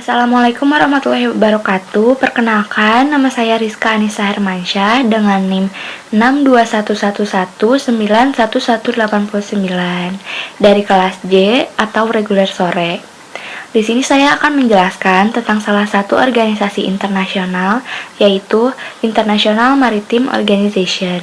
Assalamualaikum warahmatullahi wabarakatuh. Perkenalkan, nama saya Rizka Anissa Hermansyah dengan NIM 62111911189 dari kelas J atau reguler sore. Di sini saya akan menjelaskan tentang salah satu organisasi internasional, yaitu International Maritime Organization.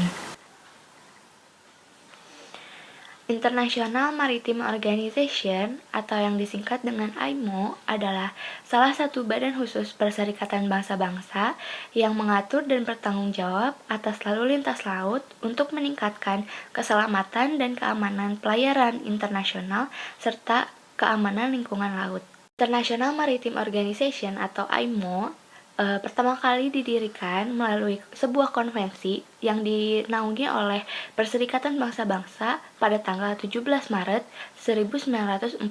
International Maritime Organization atau yang disingkat dengan IMO adalah salah satu badan khusus Perserikatan Bangsa-Bangsa yang mengatur dan bertanggung jawab atas lalu lintas laut untuk meningkatkan keselamatan dan keamanan pelayaran internasional serta keamanan lingkungan laut. International Maritime Organization atau IMO pertama kali didirikan melalui sebuah konvensi yang dinaungi oleh Perserikatan Bangsa-Bangsa pada tanggal 17 Maret 1948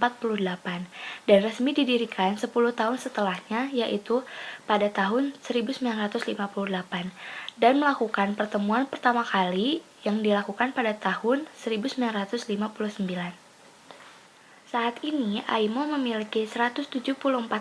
dan resmi didirikan 10 tahun setelahnya, yaitu pada tahun 1958, dan melakukan pertemuan pertama kali yang dilakukan pada tahun 1959. Saat ini, IMO memiliki 174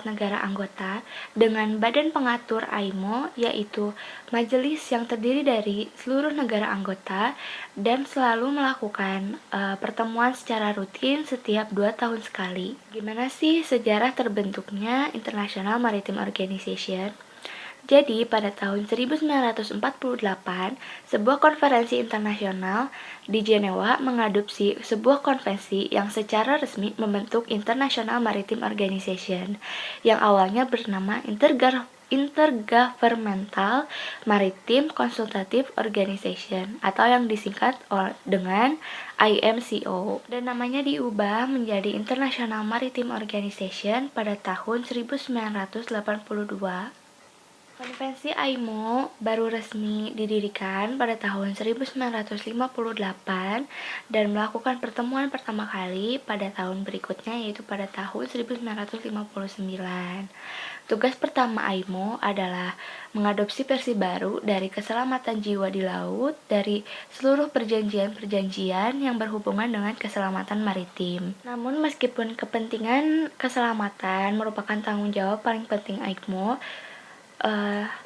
negara anggota dengan badan pengatur IMO, yaitu majelis yang terdiri dari seluruh negara anggota dan selalu melakukan pertemuan secara rutin setiap 2 tahun sekali. Gimana sih sejarah terbentuknya International Maritime Organization? Jadi, pada tahun 1948, sebuah konferensi internasional di Jenewa mengadopsi sebuah konvensi yang secara resmi membentuk International Maritime Organization, yang awalnya bernama Intergovernmental Maritime Consultative Organization atau yang disingkat dengan IMCO, dan namanya diubah menjadi International Maritime Organization pada tahun 1982. Konvensi IMO baru resmi didirikan pada tahun 1958 dan melakukan pertemuan pertama kali pada tahun berikutnya, yaitu pada tahun 1959. Tugas pertama IMO adalah mengadopsi versi baru dari keselamatan jiwa di laut dari seluruh perjanjian-perjanjian yang berhubungan dengan keselamatan maritim. Namun meskipun kepentingan keselamatan merupakan tanggung jawab paling penting IMO,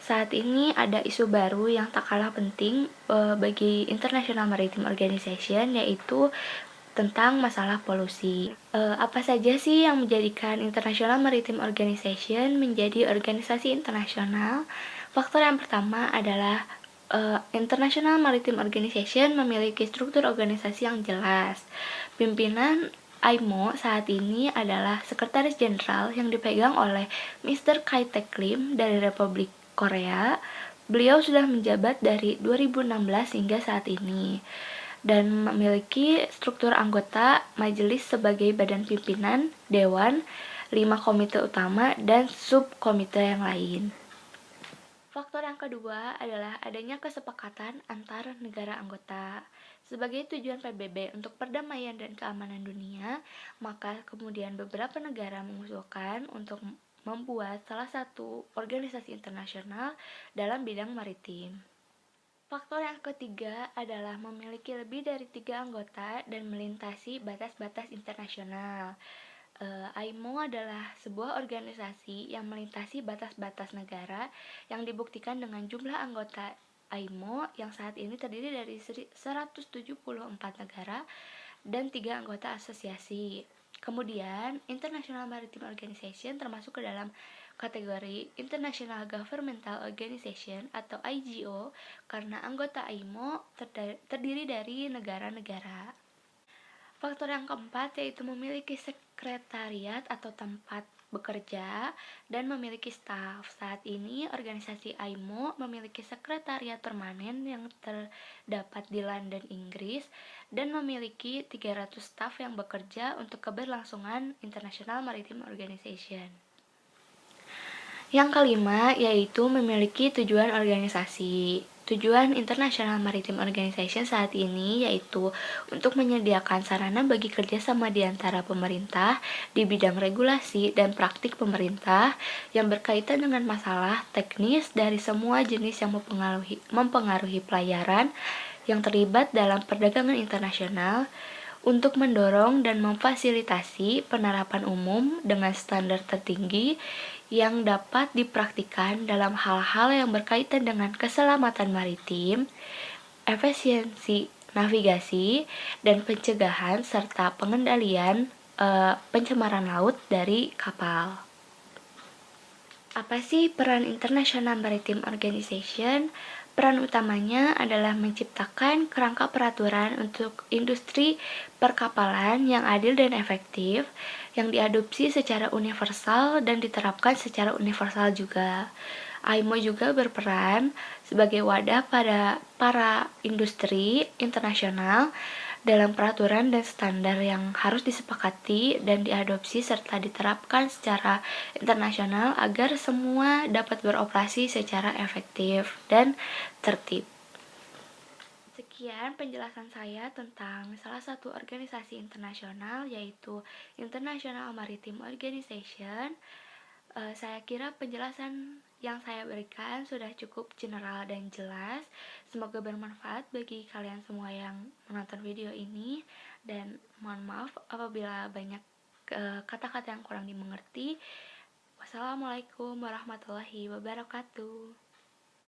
saat ini ada isu baru yang tak kalah penting bagi International Maritime Organization, yaitu tentang masalah polusi. Apa saja sih yang menjadikan International Maritime Organization menjadi organisasi internasional? Faktor yang pertama adalah International Maritime Organization memiliki struktur organisasi yang jelas. Pimpinan IMO saat ini adalah Sekretaris Jenderal yang dipegang oleh Mr. Kai Taek Lim dari Republik Korea. Beliau sudah menjabat dari 2016 hingga saat ini dan memiliki struktur anggota majelis sebagai badan pimpinan, dewan, 5 komite utama, dan subkomite yang lain. Faktor yang kedua adalah adanya kesepakatan antar negara anggota. Sebagai tujuan PBB untuk perdamaian dan keamanan dunia, maka kemudian beberapa negara mengusulkan untuk membuat salah satu organisasi internasional dalam bidang maritim. Faktor yang ketiga adalah memiliki lebih dari 3 anggota dan melintasi batas-batas internasional. IMO adalah sebuah organisasi yang melintasi batas-batas negara yang dibuktikan dengan jumlah anggota IMO yang saat ini terdiri dari 174 negara dan 3 anggota asosiasi. Kemudian, International Maritime Organization termasuk ke dalam kategori International Governmental Organization atau IGO karena anggota IMO terdiri dari negara-negara. Faktor yang keempat yaitu memiliki sekretariat atau tempat bekerja dan memiliki staf. Saat ini organisasi IMO memiliki sekretariat permanen yang terdapat di London, Inggris, dan memiliki 300 staf yang bekerja untuk keberlangsungan International Maritime Organization. Yang kelima yaitu memiliki tujuan organisasi. Tujuan International Maritime Organization saat ini yaitu untuk menyediakan sarana bagi kerjasama di antara pemerintah di bidang regulasi dan praktik pemerintah yang berkaitan dengan masalah teknis dari semua jenis yang mempengaruhi pelayaran yang terlibat dalam perdagangan internasional, untuk mendorong dan memfasilitasi penerapan umum dengan standar tertinggi yang dapat dipraktikkan dalam hal-hal yang berkaitan dengan keselamatan maritim, efisiensi navigasi, dan pencegahan serta pengendalian pencemaran laut dari kapal. Apa sih peran International Maritime Organization? Peran utamanya adalah menciptakan kerangka peraturan untuk industri perkapalan yang adil dan efektif, yang diadopsi secara universal dan diterapkan secara universal juga. AIMO juga berperan sebagai wadah pada para industri internasional dalam peraturan dan standar yang harus disepakati dan diadopsi serta diterapkan secara internasional agar semua dapat beroperasi secara efektif dan tertib. Sekian penjelasan saya tentang salah satu organisasi internasional, yaitu International Maritime Organization. Saya kira penjelasan yang saya berikan sudah cukup general dan jelas. Semoga bermanfaat bagi kalian semua yang menonton video ini, dan mohon maaf apabila banyak kata-kata yang kurang dimengerti. Wassalamualaikum warahmatullahi wabarakatuh.